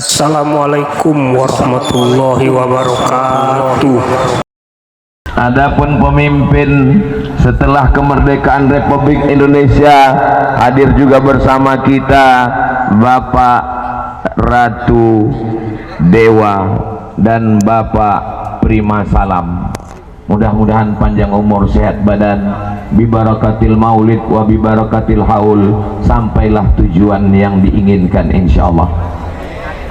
Assalamualaikum warahmatullahi wabarakatuh. Adapun pemimpin setelah kemerdekaan Republik Indonesia, hadir juga bersama kita Bapak Ratu Dewa dan Bapak Prima Salam. Mudah-mudahan panjang umur, sehat badan, bibarakatil maulid wa bibarakatil haul, sampailah tujuan yang diinginkan insyaallah.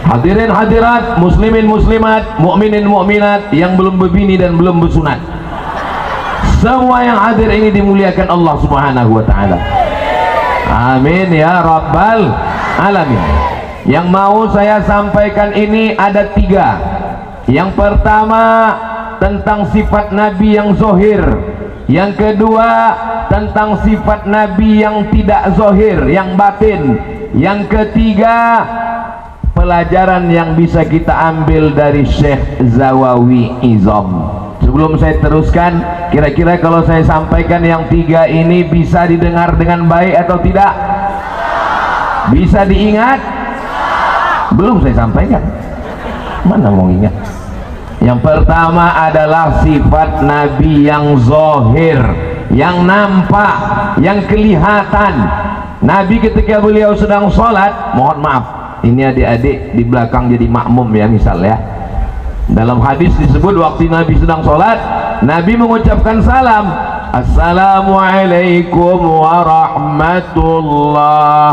Hadirin hadirat, muslimin muslimat, mukminin mukminat yang belum berbini dan belum bersunat, semua yang hadir ini dimuliakan Allah Subhanahu wa taala. Amin ya rabbal alamin. Yang mau saya sampaikan ini ada 3. Yang pertama tentang sifat Nabi yang zohir, yang kedua tentang sifat Nabi yang tidak zohir, yang batin, yang ketiga pelajaran yang bisa kita ambil dari Syekh Zawawi Izam. Sebelum saya teruskan, kira-kira kalau saya sampaikan yang 3 ini bisa didengar dengan baik atau tidak? Bisa diingat? Belum saya sampaikan, mana mau ingat. Yang pertama adalah sifat Nabi yang zohir, yang nampak, yang kelihatan. Nabi ketika beliau sedang sholat, mohon maaf, ini adik-adik di belakang jadi makmum ya, misal ya, dalam hadis disebut waktu Nabi sedang sholat, Nabi mengucapkan salam, Assalamualaikum warahmatullah.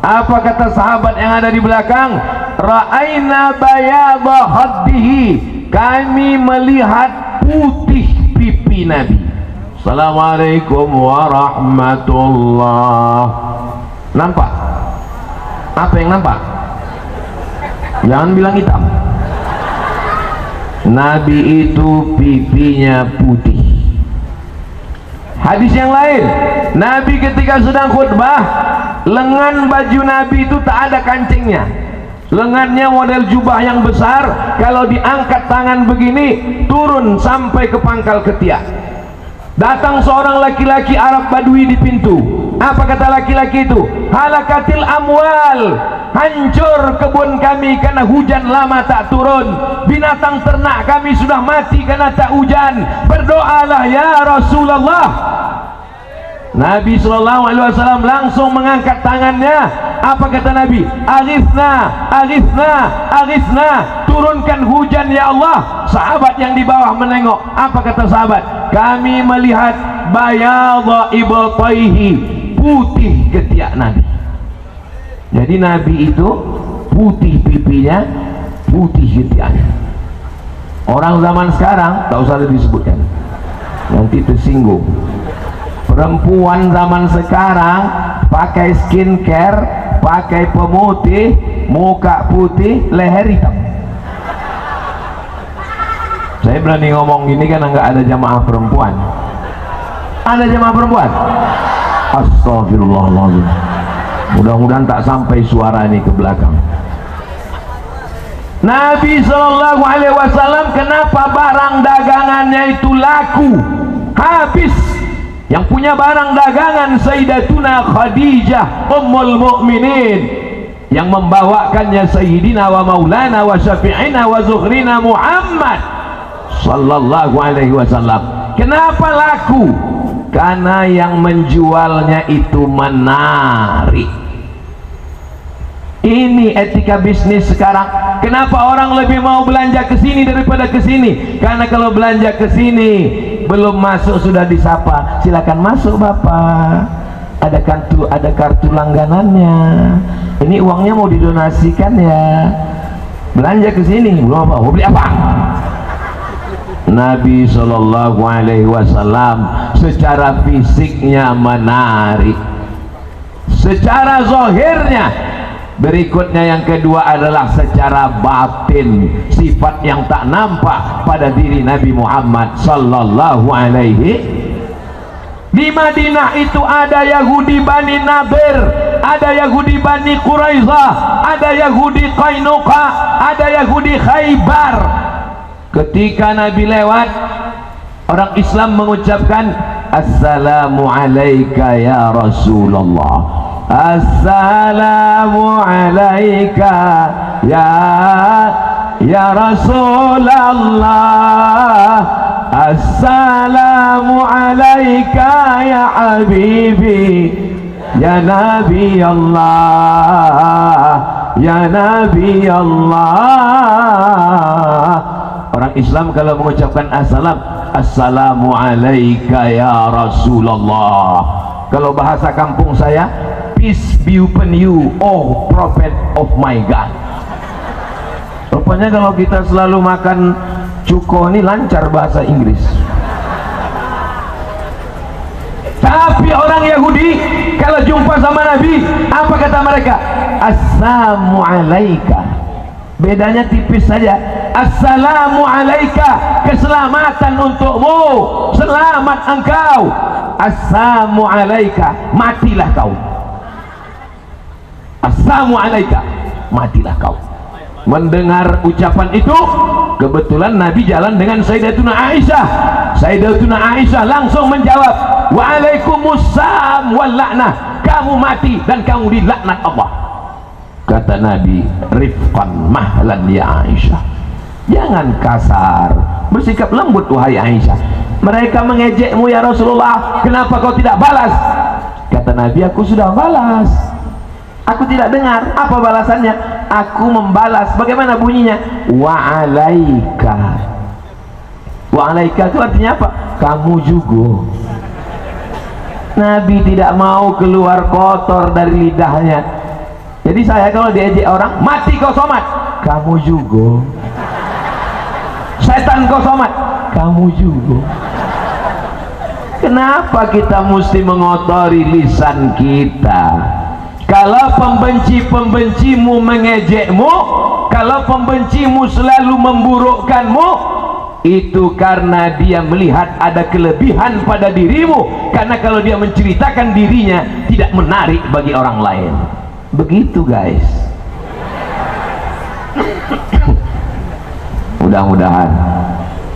Apa kata sahabat yang ada di belakang? Ra'aina bayadha haddihi, kami melihat putih pipi Nabi. Assalamualaikum warahmatullah. Nampak? Apa yang nampak? Jangan bilang hitam. Nabi itu pipinya putih. Hadis yang lain, Nabi ketika sedang khutbah, lengan baju Nabi itu tak ada kancingnya. Lengannya model jubah yang besar, kalau diangkat tangan begini turun sampai ke pangkal ketiak. Datang seorang laki-laki Arab Badui di pintu. Apa kata laki-laki itu? Halakatil amwal, hancur kebun kami karena hujan lama tak turun, binatang ternak kami sudah mati karena tak hujan, berdoalah ya Rasulullah. Nabi SAW langsung mengangkat tangannya. Apa kata Nabi? Aghithna, aghithna, aghithna, turunkan hujan ya Allah. Sahabat yang di bawah menengok. Apa kata sahabat? Kami melihat bayadha ibtaihi, putih ketiak Nabi. Jadi Nabi itu putih pipinya, putih ketiaknya. Orang zaman sekarang tak usah disebutkan, nanti tersinggung. Perempuan zaman sekarang pakai skincare, pakai pemutih, muka putih, leher hitam. Saya berani ngomong gini karena nggak ada jamaah perempuan. Ada jamaah perempuan? Astagfirullahaladzim. Mudah-mudahan tak sampai suara ini ke belakang. Nabi SAW kenapa barang dagangannya itu laku, habis? Yang punya barang dagangan Sayyidatuna Khadijah Ummul Mukminin, yang membawakannya Sayyidina wa Maulana wa Syafi'ina wa Zuhrina Muhammad sallallahu alaihi wasallam. Kenapa laku? Karena yang menjualnya itu menarik. Ini etika bisnis sekarang. Kenapa orang lebih mau belanja ke sini daripada ke sini? Karena kalau belanja ke sini belum masuk sudah disapa, silakan masuk Bapak, ada kartu langganannya, ini uangnya mau didonasikan ya, belanja ke sini. Belum apa, mau beli apa? Nabi SAW secara fisiknya menarik, secara zahirnya. Berikutnya yang kedua adalah secara batin, sifat yang tak nampak pada diri Nabi Muhammad sallallahu alaihi. Di Madinah itu ada Yahudi Bani Nadir, ada Yahudi Bani Quraisyah, ada Yahudi Qainuqa, ada Yahudi Khaybar. Ketika Nabi lewat, orang Islam mengucapkan Assalamu alaika ya Rasulullah. Assalamu alaika ya Rasulullah, assalamu alaika ya habibi ya Nabi Allah, ya Nabi Allah. Orang Islam kalau mengucapkan assalamu alaika ya Rasulullah. Kalau bahasa kampung saya, peace be upon you, oh prophet of my God. Rupanya kalau kita selalu makan cuko ini lancar bahasa Inggris. Tapi orang Yahudi kalau jumpa sama Nabi, apa kata mereka? Assalamu alaika. Bedanya tipis saja. Assalamu alaika, keselamatan untukmu, selamat engkau. Assalamu alaika, matilah kau. Assalamu alaika, matilah kau. Mendengar ucapan itu, kebetulan Nabi jalan dengan Sayyidatuna Aisyah. Sayyidatuna Aisyah langsung menjawab, waalaikumsalam wal la'nah, kamu mati dan kamu dilaknat Allah. Kata Nabi, rifqan mahlan ya Aisyah, jangan kasar, bersikap lembut wahai Aisyah. Mereka mengejekmu ya Rasulullah, kenapa kau tidak balas? Kata Nabi, aku sudah balas. Aku tidak dengar. Apa balasannya? Aku membalas. Bagaimana bunyinya? Wa'alaika. Wa'alaika itu artinya apa? Kamu juga. Nabi tidak mau keluar kotor dari lidahnya. Jadi saya kalau diejek orang, mati kau somat, kamu juga. Setan kau somat, kamu juga. Kenapa kita mesti mengotori lisan kita? Kalau pembenci-pembencimu mengejekmu, kalau pembencimu selalu memburukkanmu, itu karena dia melihat ada kelebihan pada dirimu. Karena kalau dia menceritakan dirinya, tidak menarik bagi orang lain. Begitu guys. Mudah-mudahan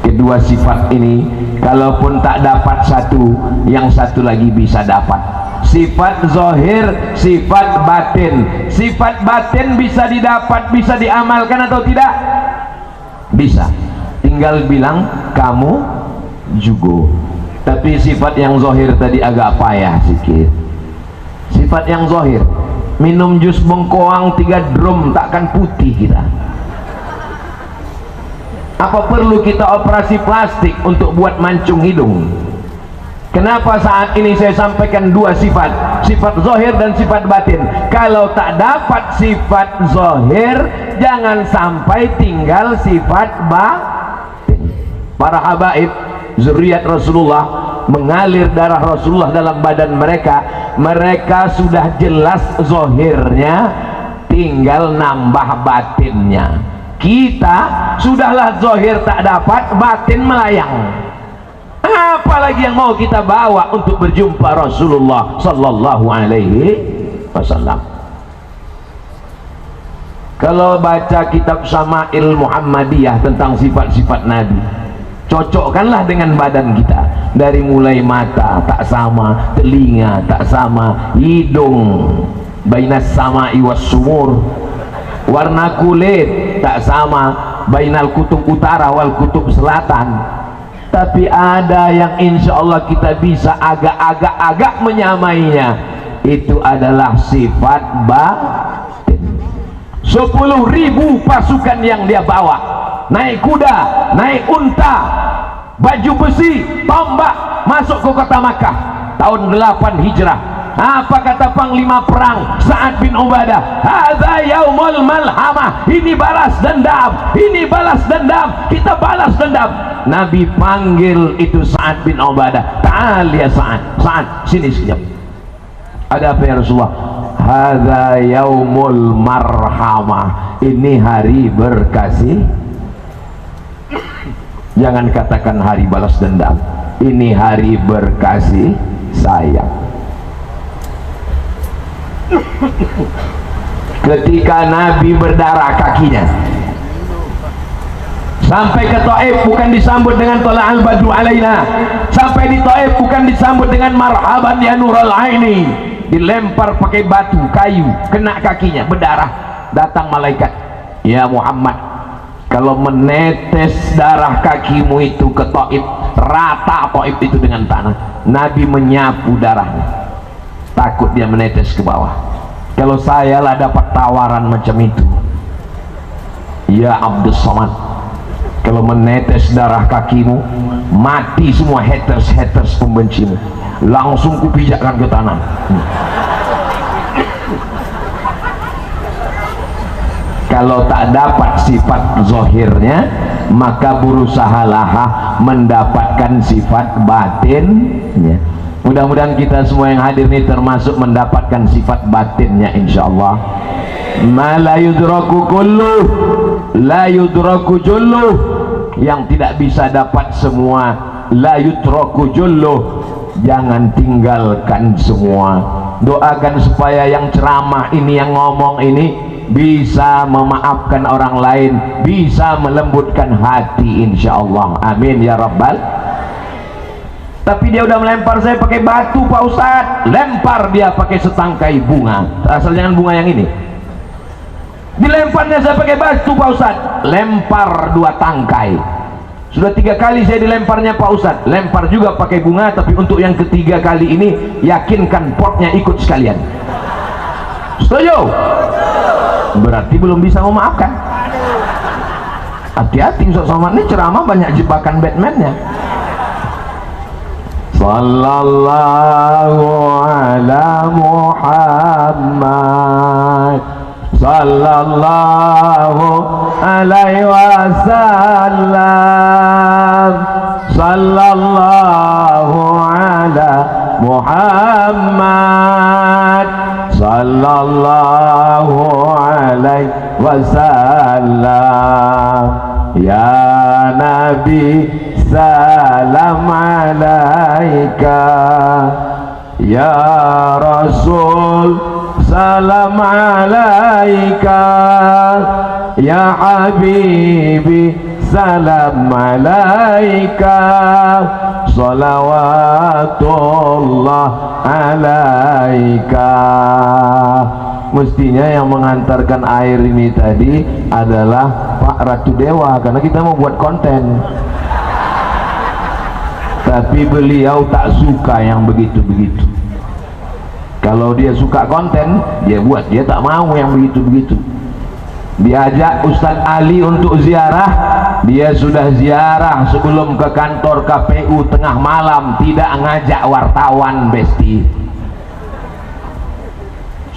kedua sifat ini, kalaupun tak dapat satu, yang satu lagi bisa dapat. Sifat zahir, sifat batin. Sifat batin bisa didapat, bisa diamalkan atau tidak? Bisa. Tinggal bilang kamu juga. Tapi sifat yang zahir tadi agak payah sedikit. Sifat yang zahir, minum jus bengkoang 3 drum takkan putih kita. Apa perlu kita operasi plastik untuk buat mancung hidung? Kenapa saat ini saya sampaikan dua sifat, sifat zahir dan sifat batin? Kalau tak dapat sifat zahir, jangan sampai tinggal sifat batin. Para habaib zuriat Rasulullah, mengalir darah Rasulullah dalam badan mereka, mereka sudah jelas zahirnya, tinggal nambah batinnya. Kita sudahlah zahir tak dapat, batin melayang. Apalagi yang mau kita bawa untuk berjumpa Rasulullah sallallahu alaihi wasallam? Kalau baca kitab Syama'il Muhammadiyah tentang sifat-sifat Nabi, cocokkanlah dengan badan kita. Dari mulai mata tak sama, telinga tak sama, hidung bainas sama'i was sumur, warna kulit tak sama, bainal kutub utara wal kutub selatan. Tapi ada yang insya Allah kita bisa agak-agak menyamainya. Itu adalah sifat batin. 10.000 pasukan yang dia bawa, naik kuda, naik unta, baju besi, tombak, masuk ke kota Makkah tahun 8 Hijrah. Apa kata panglima perang Sa'ad bin Ubadah? Hadza yaumul malhamah. Ini balas dendam, ini balas dendam, kita balas dendam. Nabi panggil itu Sa'ad bin Ubadah, ta'al ya Sa'ad, Sa'ad sini sekejap. Ada apa ya Rasulullah? Hadza yaumul marhamah. Ini hari berkasih. Jangan katakan hari balas dendam, ini hari berkasih sayang. Ketika Nabi berdarah kakinya sampai ke Taif, bukan disambut dengan tola'al badru alaina. Sampai di Taif bukan disambut dengan marhaban ya nurul aini. dilempar pakai batu kayu, kena kakinya berdarah. Datang malaikat, ya Muhammad, kalau menetes darah kakimu itu ke Taif, rata Taif itu dengan tanah. Nabi menyapu darahnya, takut dia menetes ke bawah. Kalau saya lah dapat tawaran macam itu, ya Abdus Somad, kalau menetes darah kakimu, mati semua haters pembencimu, langsung kupijakkan ke tanah. Kalau tak dapat sifat zohirnya, maka berusahalah mendapatkan sifat batinnya. Mudah-mudahan kita semua yang hadir ini termasuk mendapatkan sifat batinnya, insyaallah. Ma la yudraku kulluh, la yudraku julluh, yang tidak bisa dapat semua, la yudraku julluh, jangan tinggalkan semua. Doakan supaya yang ceramah ini, yang ngomong ini bisa memaafkan orang lain, bisa melembutkan hati, insyaallah. Amin ya rabbal. Tapi dia udah melempar saya pakai batu, Pak Ustadz. Lempar dia pakai setangkai bunga, asal jangan bunga yang ini. Dilemparnya saya pakai batu, Pak Ustadz. Lempar 2 tangkai. Sudah 3 kali saya dilemparnya, Pak Ustadz. Lempar juga pakai bunga, tapi untuk yang ketiga kali ini yakinkan potnya ikut sekalian. Setuju? Berarti belum bisa memaafkan. Hati-hati, Ustaz Somad ini ceramah banyak jebakan Batman-nya. Sallallahu ala Muhammad, sallallahu alaihi wasallam, sallallahu ala Muhammad, sallallahu alaihi wasallam. Ya Nabi, salam alaika. Ya Rasul, salam alaika. Ya Habibi, salam alaika. Salawatullah alaika. Mestinya yang mengantarkan air ini tadi adalah Pak Ratu Dewa, karena kita mau buat konten. Tapi beliau tak suka yang begitu-begitu. Kalau dia suka konten, dia buat. Dia tak mau yang begitu-begitu. Diajak Ustadz Ali untuk ziarah, dia sudah ziarah sebelum ke kantor KPU tengah malam, tidak ngajak wartawan, besti.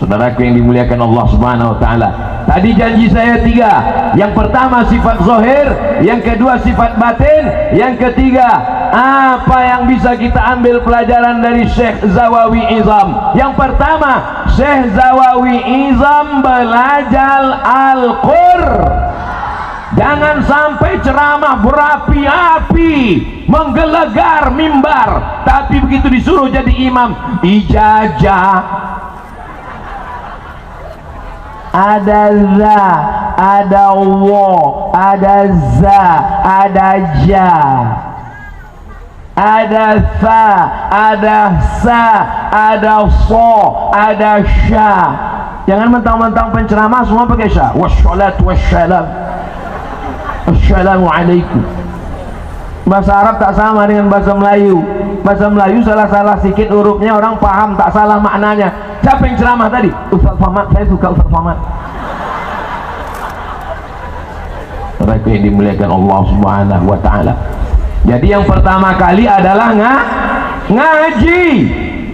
Saudaraku yang dimuliakan Allah Subhanahu wa taala. Tadi janji saya 3. Yang pertama sifat zahir, yang kedua sifat batin, yang ketiga apa yang bisa kita ambil pelajaran dari Syekh Zawawi Izam. Yang pertama, Syekh Zawawi Izam belajar Al-Qur'an. Jangan sampai ceramah berapi-api, menggelegar mimbar, tapi begitu disuruh jadi imam, ijazah. Ada za, ada wa, ada za, ada ja, ada fa, ada sa, ada so, ada sya. Jangan mentang-mentang penceramah semua pakai sya. Wassalatu wassalam, assalamualaikum. Bahasa Arab tak sama dengan bahasa Melayu. Bahasa Melayu salah-salah sedikit hurufnya orang paham, tak salah maknanya. Siapa yang ceramah tadi? Ustaz Somad. Saya suka Ustaz Somad. Mereka yang dimuliakan Allah Subhanahu wa taala. Jadi yang pertama kali adalah ngaji.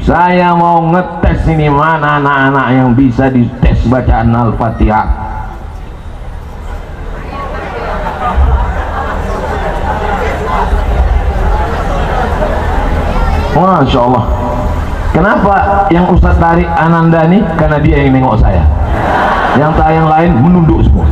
Saya mau ngetes ini, mana anak-anak yang bisa dites bacaan Al-Fatihah. Masya Allah. Kenapa yang Ustaz tarik Ananda nih? Karena dia yang nengok saya. Yang yang lain menunduk semua.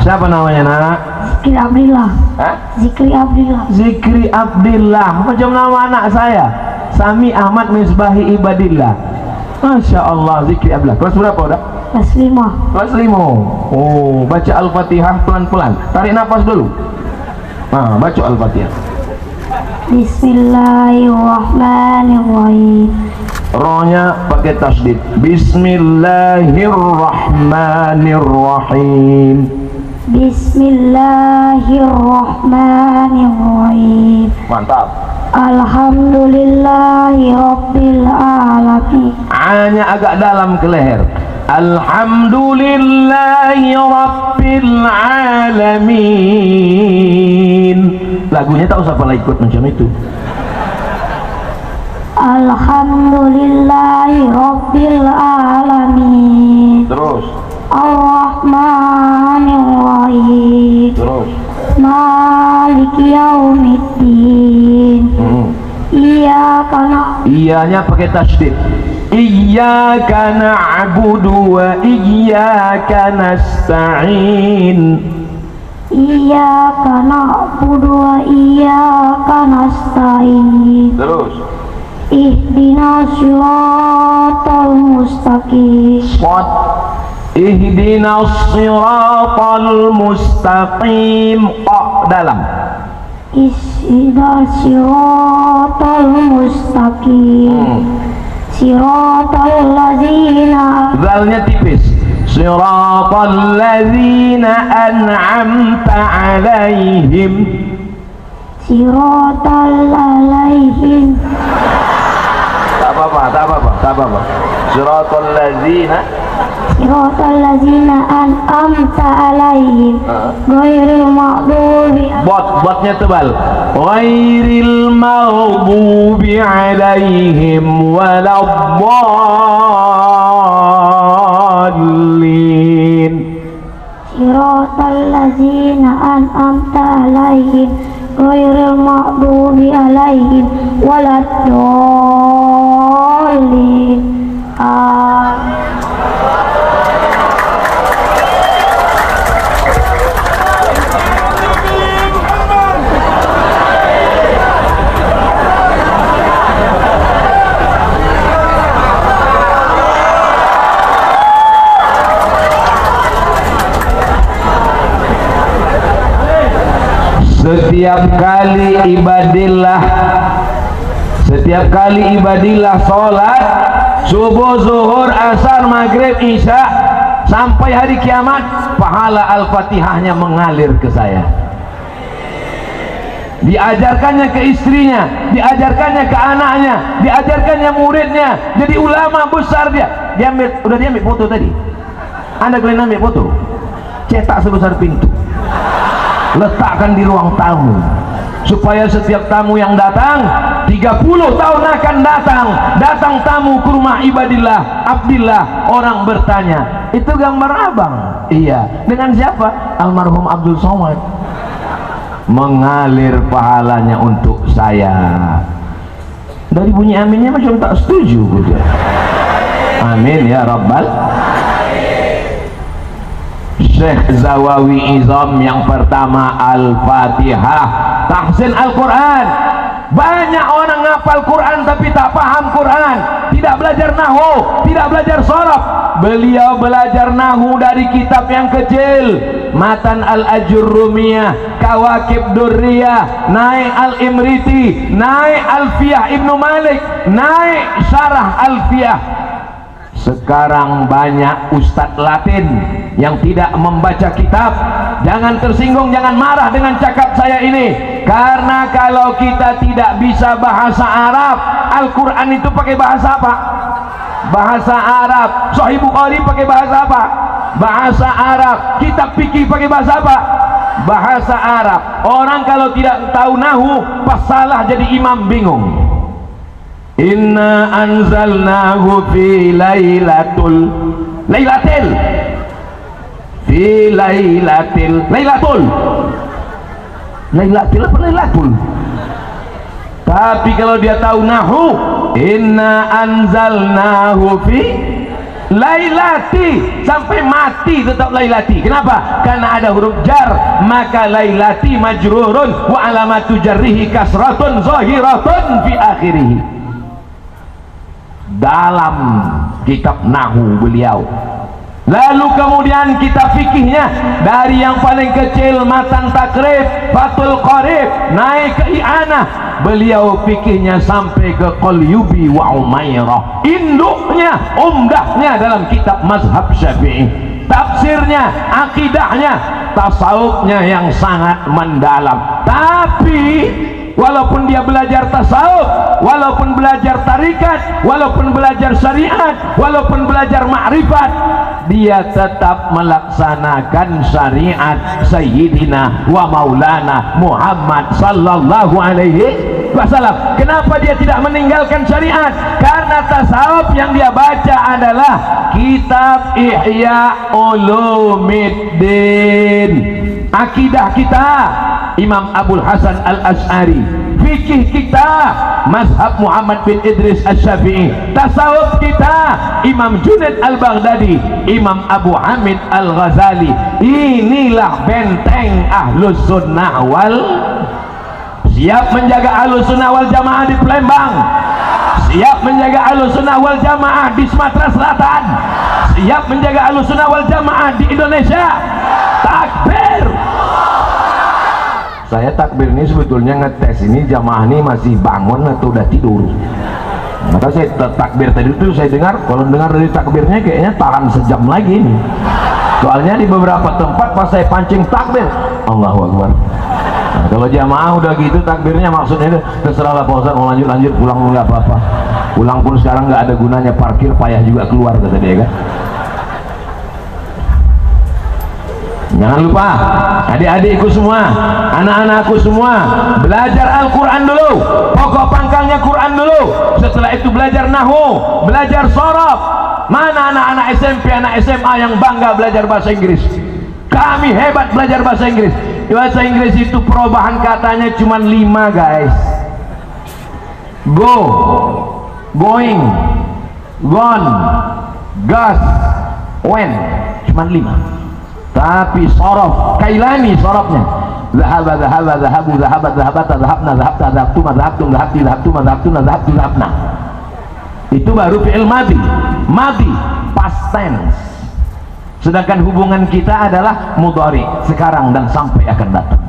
Siapa namanya, nak? Zikri Abdillah. Hah? Zikri Abdillah. Zikri Abdillah. Macam nama anak saya. Sami Ahmad Misbahi Ibadillah. Masya Allah, Zikri Abdillah. Kelas berapa udah? Kelas 5. Kelas 5. Oh, baca Al-Fatihah pelan-pelan. Tarik nafas dulu. Nah, baca Al-Fatihah. Bismillahirrahmanirrahim. Rohnya pakai tasdid. Bismillahirrahmanirrahim. Bismillahirrahmanirrahim. Mantap. Alhamdulillahi Rabbil Alamin. A-nya agak dalam ke leher. Alhamdulillahi Rabbil Alamin. Lagunya tak usah pala ikut macam itu. Alhamdulillahi Rabbil Alamin. Terus. Ar-Rahmanir-Rahim. Terus. Maliki Yaumiddin. Iyyaka na'budu. Iyanya pakai tasydid. Iyyaka na'budu wa iyyaka nasta'in. Iyyaka na'budu wa iyyaka nasta'in. Terus. Ihdinas siratal mustaqim. Shad. Ihdinas siratal mustaqim. Qa dalam. Ihdinas siratal mustaqim. Siratal ladzina. Zalnya tipis. Siratal ladzina an'amta alaihim. Siratal alaihim. Tak apa-apa. Siratal ladzina. Siratal ladzina an'amta alaihim. Ghairil maghdubi. Botnya tebal. Ghairil maghdubi alaihim waladdallin. Siratal ladzina an'amta alaihim ghairil maghdubi alaihim waladdallin. Setiap kali ibadillah sholat subuh, zuhur, asar, maghrib, isya sampai hari kiamat, pahala al-fatihahnya mengalir ke saya. Diajarkannya ke istrinya, diajarkannya ke anaknya, diajarkannya muridnya, jadi ulama besar dia. Udah diambil foto tadi. Anda kalian ambil foto, cetak sebesar pintu, letakkan di ruang tamu, supaya setiap tamu yang datang 30 tahun akan datang tamu ke rumah ibadillah Abdillah, orang bertanya, itu gambar abang? Iya. Dengan siapa? Almarhum Abdul Somad. Mengalir pahalanya untuk saya. Dari bunyi aminnya macam tak setuju gitu. Amin ya rabbal. Syekh Zawawi Izam yang pertama Al-Fatihah, tahsin Al-Quran. Banyak orang ngapal Quran tapi tak paham Quran, tidak belajar nahwu, tidak belajar sharaf. Beliau belajar nahwu dari kitab yang kecil, Matan Al-Ajurrumiyah, Kawakib Durriyah, naik Al-Imriti, naik Alfiyah Ibnu Malik, naik Syarah Alfiyah. Sekarang banyak ustadz Latin yang tidak membaca kitab. Jangan tersinggung, jangan marah dengan cakap saya ini, karena kalau kita tidak bisa bahasa Arab, Al-Quran itu pakai bahasa apa? Bahasa Arab. Sahih Bukhari pakai bahasa apa? Bahasa Arab. Kitab fikih pakai bahasa apa? Bahasa Arab. Orang kalau tidak tahu nahwu, pas salah jadi imam bingung. Inna anzalnahu fi lailatul tapi kalau dia tahu nahwu, inna anzalnahu fi lailati, sampai mati tetap lailati. Kenapa? Karena ada huruf jar, maka lailati majrurun wa alamatu jarrihi kasratun zahiratun fi akhirih. Dalam kitab nahwu beliau Lalu kemudian kita fikihnya dari yang paling kecil matan takrib, fatul qarib, naik ke i'anah. Beliau fikihnya sampai ke Qalyubi wa Umairah, induknya, umdahnya dalam kitab mazhab Syafi'i, tafsirnya, akidahnya, tasawufnya yang sangat mendalam. Tapi walaupun dia belajar tasawuf, walaupun belajar tarikat, walaupun belajar syariat, walaupun belajar ma'rifat, dia tetap melaksanakan syariat Sayyidina wa Maulana Muhammad sallallahu alaihi wasallam. Kenapa dia tidak meninggalkan syariat? Karena tasawuf yang dia baca adalah kitab Ihya Ulumuddin. Akidah kita Imam Abul Hasan Al-Asy'ari, fikih kita mazhab Muhammad bin Idris Asy-Syafi'i, tasawuf kita Imam Junaid Al-Baghdadi, Imam Abu Hamid Al-Ghazali. Inilah benteng Ahlus Sunnah wal. Siap menjaga Ahlus Sunnah wal Jamaah di Palembang, siap menjaga Ahlus Sunnah wal Jamaah di Sumatera Selatan, siap menjaga Ahlus Sunnah wal Jamaah di Indonesia. Takbir. Saya takbir ini sebetulnya ngetes ini jamaah ini masih bangun atau udah tidur. Maka saya takbir tadi itu saya dengar, kalau dengar dari takbirnya kayaknya tahan sejam lagi nih. Soalnya di beberapa tempat pas saya pancing takbir, Allahu Akbar. Nah, kalau jamaah udah gitu takbirnya maksudnya itu terserahlah Pak Ustaz, mau lanjut pulang nggak apa-apa. Pulang pun sekarang nggak ada gunanya, parkir payah juga keluar kata dia kan. Jangan lupa adik-adikku semua, anak-anakku semua, belajar Al-Quran dulu, pokok pangkalnya Quran dulu. Setelah itu belajar nahwu, belajar sorof. Mana anak-anak SMP, anak SMA yang bangga belajar bahasa Inggris? Kami hebat belajar bahasa Inggris. Bahasa Inggris itu perubahan katanya cuma 5 guys. Go, going, gone, gas, when, cuma 5. Tapi sorof, kailani sorofnya. Zahaba, zahaba, zahabu, zahabat, zahabata, zahabna, zahabta, zahabtuma, zahabtum, zahabti, zahabtuma, zahabtuna, zahabtu, zahabna. Itu baru fi'il madhi. Madhi, past tense. Sedangkan hubungan kita adalah mudhari, sekarang dan sampai akan datang.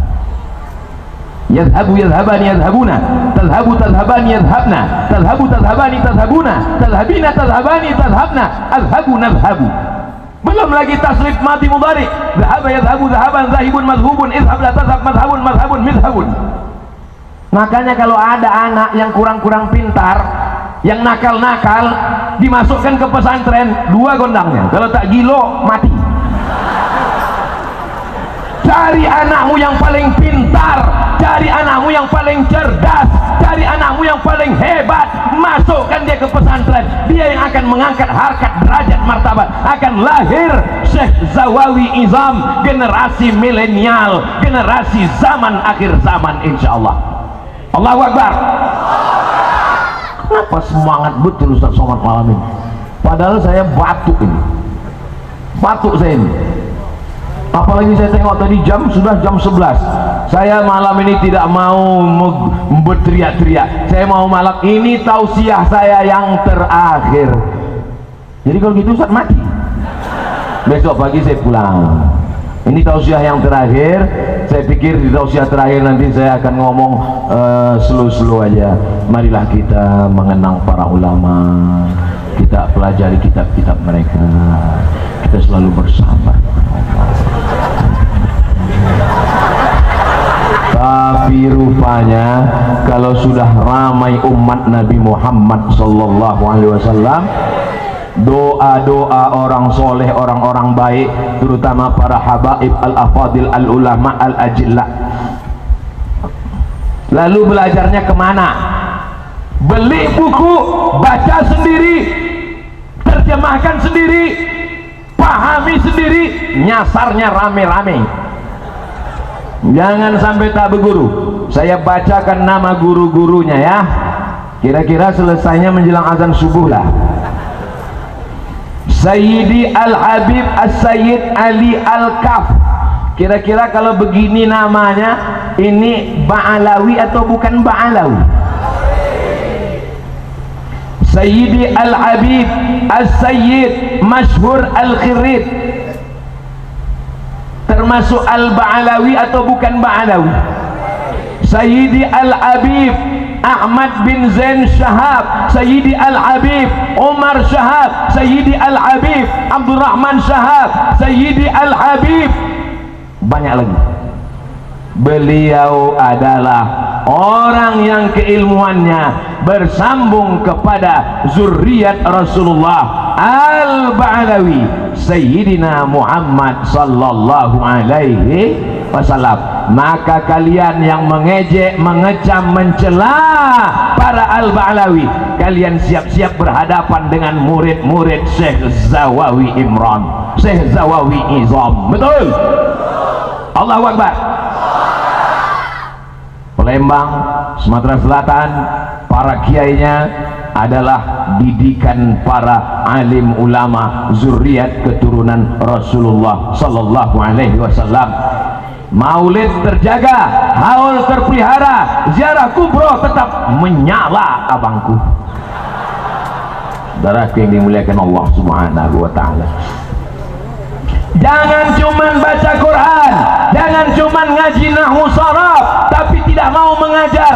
Yadhabu, yadhabani, yadhabuna, tadhabu, tadhabani, yadhabna, tadhabu, tadhabani, tadhabuna, tadhabina, tadhabani, tadhabna, adhabu, nadhabu. Belum lagi tasrif mati mudhari, dhahaba yadhabu dhahaban dhahibun madhubun, idhab la tadhhab madhabun madhabun midhabun. Makanya kalau ada anak yang kurang-kurang pintar, yang nakal-nakal, dimasukkan ke pesantren, 2 gondangnya, kalau tak gilo mati. Cari anakmu yang paling pintar, cari anakmu yang paling cerdas, cari anakmu yang paling hebat, masukkan dia ke pesantren. Dia yang akan mengangkat harkat, derajat, martabat. Akan lahir Syekh Zawawi Izam, generasi milenial, generasi zaman akhir zaman insyaallah. Allahu Akbar. Kenapa semangat betul Ustaz Somad malam ini? Padahal saya batuk ini, batuk saya ini. Apalagi saya tengok tadi sudah jam 11. Saya malam ini tidak mau berteriak-teriak. Saya mau malam ini tausiah saya yang terakhir. Jadi kalau gitu Ustaz mati. Besok pagi saya pulang. Ini tausiah yang terakhir. Saya pikir di tausiah terakhir nanti saya akan ngomong slow-slow aja. Marilah kita mengenang para ulama. Kita pelajari kitab-kitab mereka. Kita selalu bersabar. Tapi rupanya kalau sudah ramai umat Nabi Muhammad sallallahu alaihi wasallam, doa-doa orang soleh, orang-orang baik, terutama para habaib al-afadil, al-ulama, al-ajillah, lalu belajarnya kemana? Beli buku, baca sendiri, terjemahkan sendiri, pahami sendiri, nyasarnya rame-rame. Jangan sampai tak berguru. Saya bacakan nama guru-gurunya ya. Kira-kira selesainya menjelang azan subuh lah. Sayyidi Al-Habib As-Sayyid Ali Al-Kaf. Kira-kira kalau begini namanya, ini Ba'alawi atau bukan Ba'alawi? Sayyidi Al-Habib As-Sayyid Masyhur Al-Khirrit, termasuk Al-Ba'alawi atau bukan Ba'alawi? Sayyidi Al-Habib Ahmad bin Zain Shahab, Sayyidi Al-Habib Umar Shahab, Sayyidi Al-Habib Abdurrahman Shahab, Sayyidi Al-Habib, banyak lagi. Beliau adalah orang yang keilmuannya bersambung kepada zuriat Rasulullah Al-Ba'alawi Sayyidina Muhammad sallallahu alaihi wasallam. Maka kalian yang mengejek, mengecam, mencela para Al-Ba'alawi, kalian siap-siap berhadapan dengan murid-murid Syekh Zawawi Imran, Syekh Zawawi Izam. Betul? Allahu Akbar. Palembang, Sumatera Selatan, para kiainya adalah didikan para alim ulama zuriat keturunan Rasulullah sallallahu alaihi wasallam. Maulid terjaga, haul terpelihara, ziarah kubro tetap menyala abangku. Saudara yang dimuliakan Allah Subhanahu wa taala. Jangan cuman baca Quran, jangan cuman ngaji nahwu sharaf tapi tidak mau mengajar.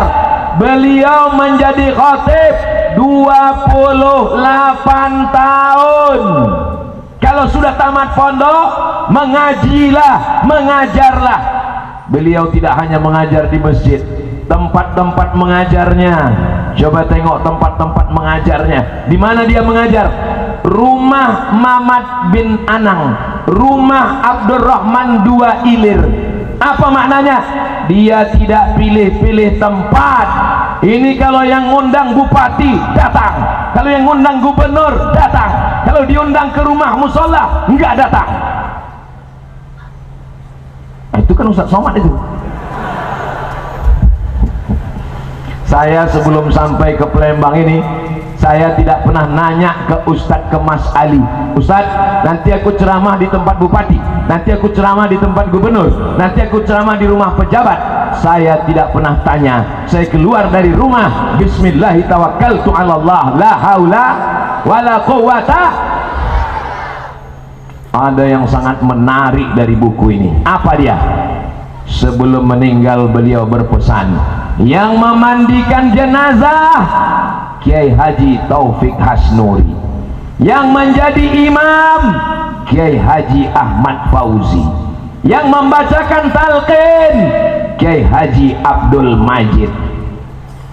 Beliau menjadi khatib 28 tahun. Kalau sudah tamat pondok, mengajilah, mengajarlah. Beliau tidak hanya mengajar di masjid, tempat-tempat mengajarnya. Coba tengok tempat-tempat mengajarnya. Di mana dia mengajar? Rumah Mamat bin Anang, rumah Abdurrahman II Ilir. Apa maknanya? Dia tidak pilih-pilih tempat. Ini kalau yang ngundang bupati datang, kalau yang ngundang gubernur datang, kalau diundang ke rumah musola enggak datang. Nah, itu kan Ustaz Somad itu. Saya sebelum sampai ke Palembang ini, saya tidak pernah nanya ke Ustadz, ke Mas Ali, Ustadz, nanti aku ceramah di tempat bupati, nanti aku ceramah di tempat gubernur, nanti aku ceramah di rumah pejabat. Saya tidak pernah tanya. Saya keluar dari rumah, bismillahi tawakkaltu ala Allah, la haula wala quwata. Ada yang sangat menarik dari buku ini. Apa dia? Sebelum meninggal beliau berpesan, yang memandikan jenazah Kiai Haji Taufik Hasnuri, yang menjadi imam Kiai Haji Ahmad Fauzi, yang membacakan talqin Kiai Haji Abdul Majid,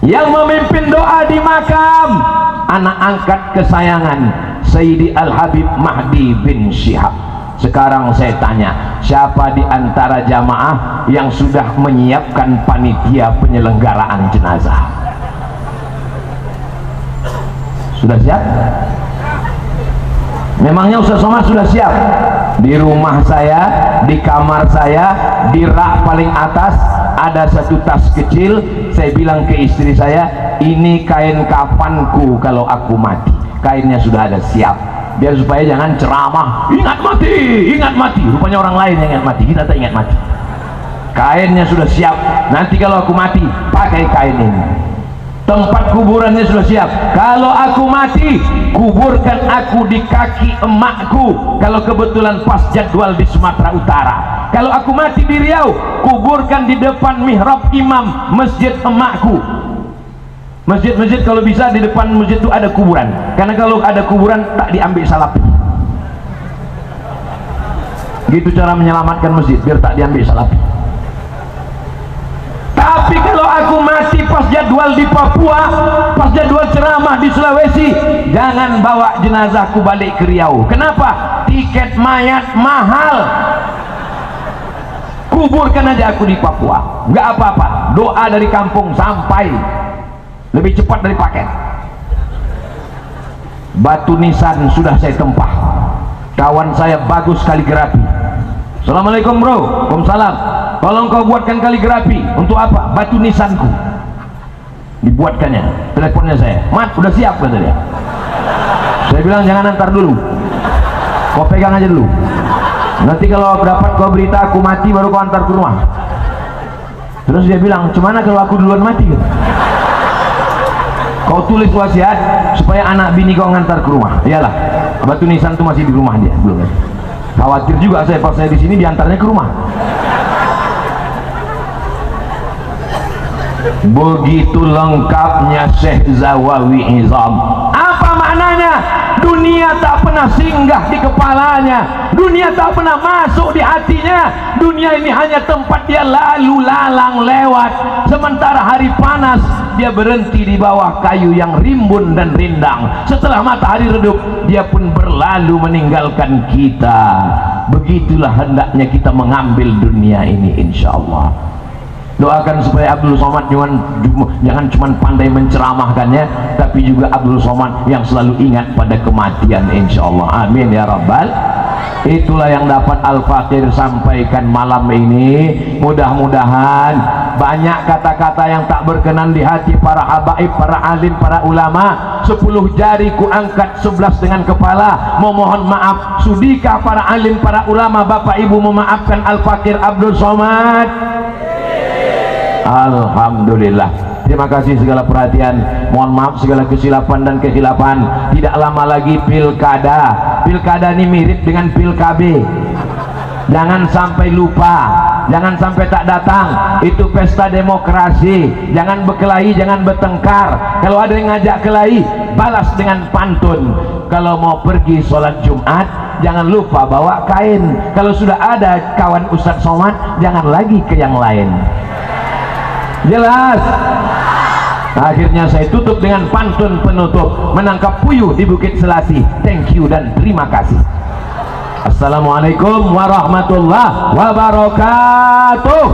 yang memimpin doa di makam anak angkat kesayangan Sayyidi Al-Habib Mahdi bin Syihab. Sekarang saya tanya, siapa di antara jamaah yang sudah menyiapkan panitia penyelenggaraan jenazah? Sudah siap? Memangnya Ustaz Somad sudah siap? Di rumah saya, di kamar saya, di rak paling atas ada satu tas kecil. Saya bilang ke istri saya, ini kain kafanku kalau aku mati. Kainnya sudah ada siap, biar supaya jangan ceramah ingat mati, ingat mati. Rupanya orang lain yang ingat mati, kita tak ingat mati. Kainnya sudah siap, nanti kalau aku mati pakai kain ini. Tempat kuburannya sudah siap. Kalau aku mati, kuburkan aku di kaki emakku, kalau kebetulan pas jadwal di Sumatera Utara. Kalau aku mati di Riau, kuburkan di depan mihrab imam masjid emakku. Masjid-masjid kalau bisa di depan masjid itu ada kuburan, karena kalau ada kuburan tak diambil salapi. Gitu cara menyelamatkan masjid, biar tak diambil salapi. Tapi kalau aku mati pas jadwal di Papua, pas jadwal ceramah di Sulawesi, jangan bawa jenazahku balik ke Riau. Kenapa? Tiket mayat mahal. Kuburkan aja aku di Papua, nggak apa-apa. Doa dari kampung sampai lebih cepat dari paket. Batu nisan sudah saya tempah. Kawan saya bagus kaligrafi. Assalamualaikum bro. Waalaikumsalam. Tolong kau buatkan kaligrafi. Untuk apa? Batu nisanku. Dibuatkannya. Teleponnya saya. Mat, udah siap kata dia. Saya bilang jangan antar dulu. Kau pegang aja dulu. Nanti kalau dapat kau berita aku mati baru kau antar ke rumah. Terus dia bilang, "Cuman kalau aku duluan mati?" Kau tulis wasiat supaya anak bini kau ngantar ke rumah. Iyalah, batu nisan itu masih di rumah dia belum. Khawatir juga saya pas saya di sini diantarnya ke rumah. Begitu lengkapnya Syekh Zawawi Izam. Apa maknanya? Dunia tak pernah singgah di kepalanya, dunia tak pernah masuk di hatinya. Dunia ini hanya tempat dia lalu lalang lewat. Sementara hari panas dia berhenti di bawah kayu yang rimbun dan rindang. Setelah matahari redup dia pun berlalu meninggalkan kita. Begitulah hendaknya kita mengambil dunia ini, insyaallah. Doakan supaya Abdul Somad jangan cuma pandai menceramahkannya, tapi juga Abdul Somad yang selalu ingat pada kematian, insyaallah. Amin ya rabbal. Itulah yang dapat Al-Fakir sampaikan malam ini. Mudah-mudahan banyak kata-kata yang tak berkenan di hati para habaib, para alim, para ulama. 10 jari ku angkat, 11 dengan kepala memohon maaf. Sudikah para alim, para ulama, bapak ibu memaafkan Al-Fakir Abdul Somad? Alhamdulillah. Terima kasih segala perhatian. Mohon maaf segala kesilapan dan kekhilafan. Tidak lama lagi pilkada. Pilkada ini mirip dengan pilkabe. Jangan sampai lupa, jangan sampai tak datang. Itu pesta demokrasi. Jangan berkelahi, jangan bertengkar. Kalau ada yang ngajak kelahi, balas dengan pantun. Kalau mau pergi sholat Jumat, jangan lupa bawa kain. Kalau sudah ada kawan Ustadz Somad, jangan lagi ke yang lain. Jelas? Akhirnya saya tutup dengan pantun penutup. Menangkap puyuh di Bukit Selasih. Thank you dan terima kasih. Assalamualaikum warahmatullahi wabarakatuh.